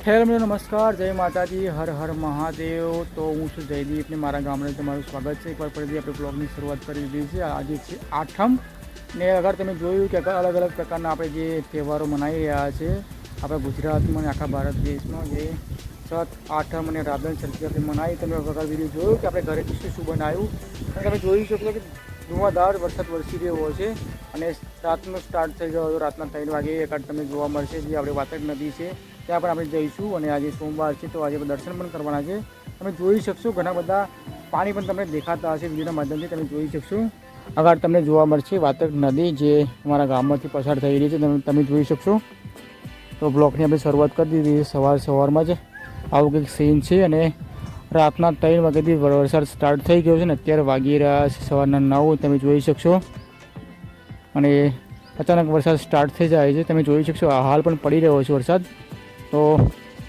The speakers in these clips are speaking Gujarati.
હેલો મિત્રો, નમસ્કાર, જય માતાજી, હર હર મહાદેવ। તો હું છું જયદીપ ને મારા ગામડે તમારું સ્વાગત છે। એકવાર ફરીથી આપણે બ્લોગની શરૂઆત કરી દીધી છે। આજે છે આઠમ ને અગર તમે જોયું કે અલગ અલગ પ્રકારના આપણે જે તહેવારો મનાવી રહ્યા છે આપણા ગુજરાતમાં અને આખા ભારત દેશમાં, જે છઠ, આઠમ અને રાધન ચતુર્થી આપણે મનાવી। તમે વગર વિડીયો જોયું કે આપણે ઘરે શું બનાવ્યું, અને તમે જોઈ શકો કે ધુઆધાર વરસાદ વરસી રહ્યો છે અને રાતનો સ્ટાર્ટ થઈ ગયો હતો। રાતના 3 વાગે એકાદ તમને જોવા મળશે જે આપણે વાતક નદી છે ત્યાં પણ આપણે જઈશું। અને આજે સોમવાર છે તો આજે દર્શન પણ કરવાના છે। તમે જોઈ શકશો ઘણા બધા પાણી પણ તમને દેખાતા હશે વિડીયોના માધ્યમથી, તમે જોઈ શકશો। આગળ તમને જોવા મળશે વાતક નદી જે અમારા ગામમાંથી પસાર થઈ રહી છે, તમે જોઈ શકશો। તો બ્લોકની આપણે શરૂઆત કરી દીધી સવારમાં જ આવું કંઈક સીન છે। અને રાતના 3 વાગ્યાથી વરસાદ સ્ટાર્ટ થઈ ગયો છે ને અત્યારે વાગી રહ્યા છે સવારના 9, તમે જોઈ શકશો। અને અચાનક વરસાદ સ્ટાર્ટ થઈ જાય છે, તમે જોઈ શકશો। હાલ પણ પડી રહ્યો છે વરસાદ। તો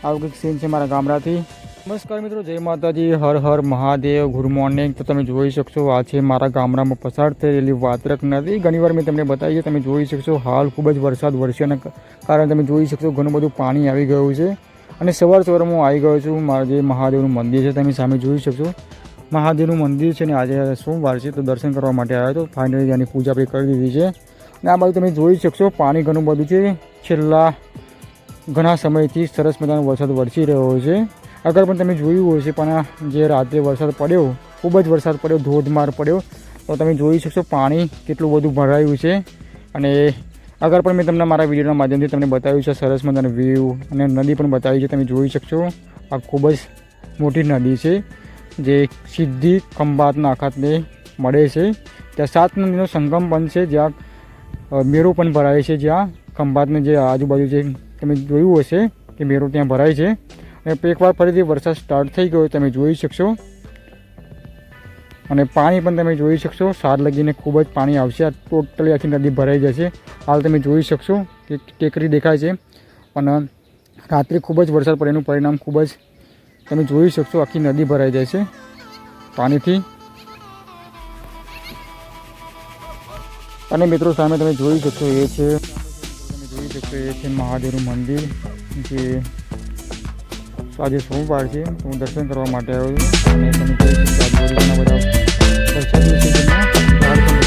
આવું કંઈક સીન છે મારા ગામડાથી। નમસ્કાર મિત્રો, જય માતાજી, હર હર મહાદેવ, ગુડ મોર્નિંગ। તો તમે જોઈ શકશો આ છે મારા ગામડામાં પસાર થયેલી વાત્રક નદી। ઘણીવાર મેં તમને બતાવી છે, તમે જોઈ શકશો। હાલ ખૂબ જ વરસાદ વરસ્યાના કારણે તમે જોઈ શકશો ઘણું બધું પાણી આવી ગયું છે। અને સવારમાં હું આવી ગયો છું મારા જે મહાદેવનું મંદિર છે, તમે સામે જોઈ શકશો મહાદેવનું મંદિર છે। ને આજે સોમવાર છે તો દર્શન કરવા માટે આવ્યો તો ફાઇનલી આની પૂજા આપણે કરી દીધી છે। અને આ બાજુ તમે જોઈ શકશો પાણી ઘણું બધું છે। છેલ્લા ઘણા સમયથી સરસ મજાનો વરસાદ વરસી રહ્યો છે। અગર પણ તમે જોયું હશે પણ જે રાત્રે વરસાદ પડ્યો, ખૂબ જ વરસાદ પડ્યો, ધોધમાર પડ્યો, તો તમે જોઈ શકશો પાણી કેટલું બધું ભરાયું છે। અને અગર પણ મેં તમને મારા વિડીયોના માધ્યમથી તમને બતાવ્યું છે સરસ મજાનો વ્યૂ અને નદી પણ બતાવી છે, તમે જોઈ શકશો। આ ખૂબ જ મોટી નદી છે જે સીધી ખંભાતના અખાતને મળે છે। ત્યાં 7 નદીનો સંગમ પણ છે, જ્યાં મેળો પણ ભરાય છે, જ્યાં ખંભાતને જે આજુબાજુ છે તમે જોયું હશે કે મેળો ત્યાં ભરાય છે। અને એકવાર ફરીથી વરસાદ સ્ટાર્ટ થઈ ગયો તમે જોઈ શકશો। અને પાણી પણ તમે જોઈ શકશો, સાર લગીને ખૂબ જ પાણી આવશે। આ ટોટલી આખી નદી ભરાઈ જશે। હાલ તમે જોઈ શકશો કે ટેકરી દેખાય છે, પણ રાત્રે ખૂબ જ વરસાદ પડે એનું પરિણામ ખૂબ જ તમે જોઈ શકશો, આખી નદી ભરાઈ જાય છે પાણીથી। અને મિત્રો સામે તમે જોઈ શકશો એ છે એ છે મહાદેવનું મંદિર, જે આજે સોમવાર છે તો હું દર્શન કરવા માટે આવ્યો છું। અને તમે જોઈ શકશો આજુબાજુના બધા વરસાદની સિઝનમાં ઝાડ પણ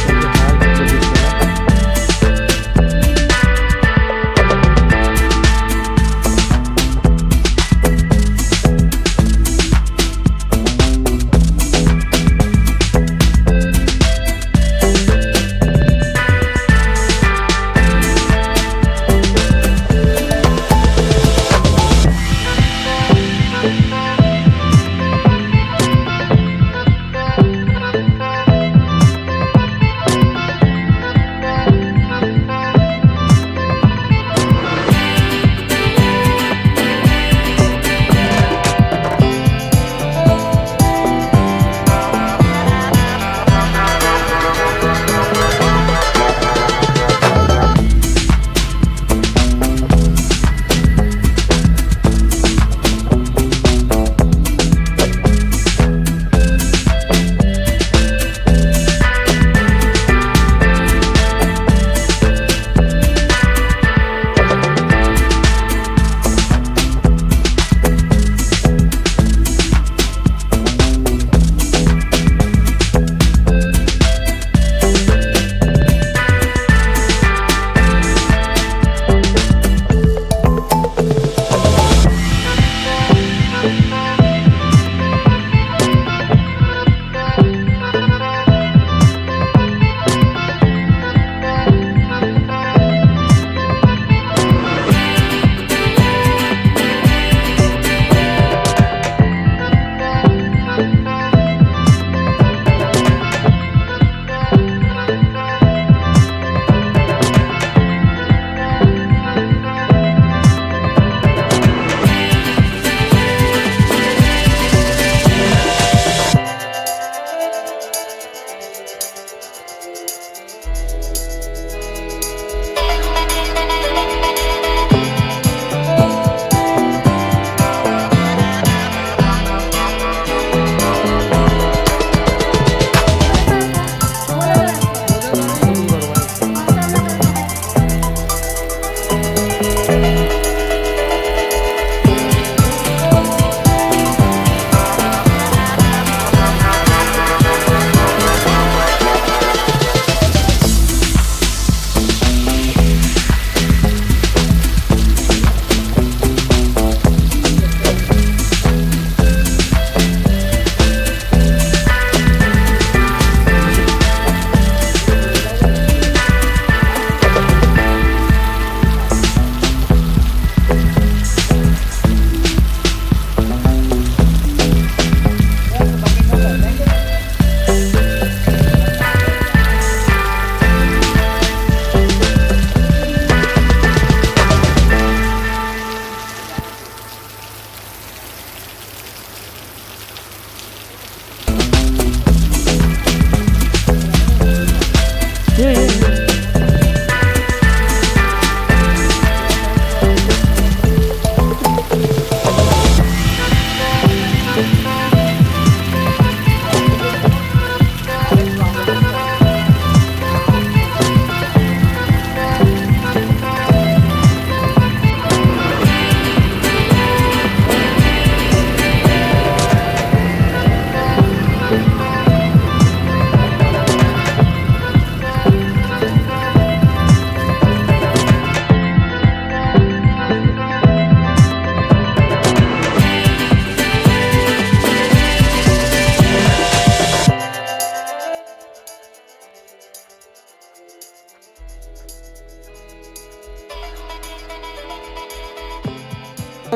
તો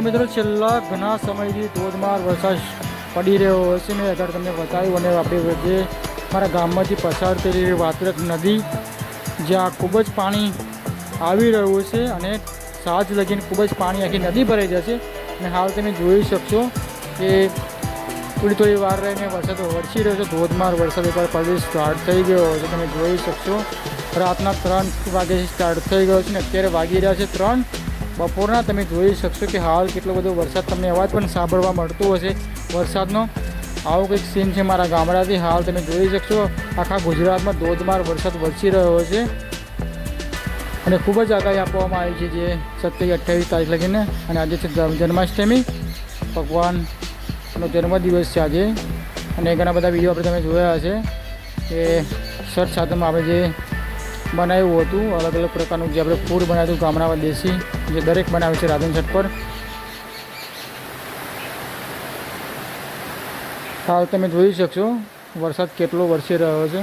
મિત્રો છેલ્લા ઘણા સમયથી ધોધમાર વરસાદ પડી રહ્યો હશે. મેં અત્યારે તમને બતાવ્યું અને આપણે જે મારા ગામમાંથી પસાર થઈ રહી વાત્રક નદી જ્યાં ખૂબ જ પાણી આવી રહ્યું છે અને સાંજ લગીને ખૂબ જ પાણી આખી નદી ભરાઈ જશે. અને હાલ તમે જોઈ શકશો કે થોડી વાર રહીને વરસાદ વરસી રહ્યો છે. ધોધમાર વરસાદ એકવાર પડે સ્ટાર્ટ થઈ ગયો છે. તમે જોઈ શકશો રાતના 3 વાગ્યાથી સ્ટાર્ટ થઈ ગયો છે ને અત્યારે વાગી રહ્યા છે 3 બપોરના. તમે જોઈ શકશો કે હાલ કેટલો બધો વરસાદ તમને અવાજ પણ સાંભળવા મળતો હશે વરસાદનો. આવો કંઈક સીન છે મારા ગામડાથી. હાલ તમે જોઈ શકશો આખા ગુજરાતમાં ધોધમાર વરસાદ વરસી રહ્યો છે અને ખૂબ જ આગાહી આપવામાં આવી છે જે 27-28 તારીખ લગીને. અને આજે છે જન્માષ્ટમી, ભગવાનનો જન્મદિવસ છે આજે. અને ઘણા બધા વિડીયો આપણે તમે જોયા હશે કે છઠ સાતમમાં આપણે જે બનાવ્યું હતું અલગ અલગ પ્રકારનું જે આપણે ફૂડ બનાવ્યું હતું ગામડામાં દેશી જે દરેક બનાવે છે રાધન છઠ પર. હાલ તમે જોઈ શકશો વરસાદ કેટલો વરસી રહ્યો છે.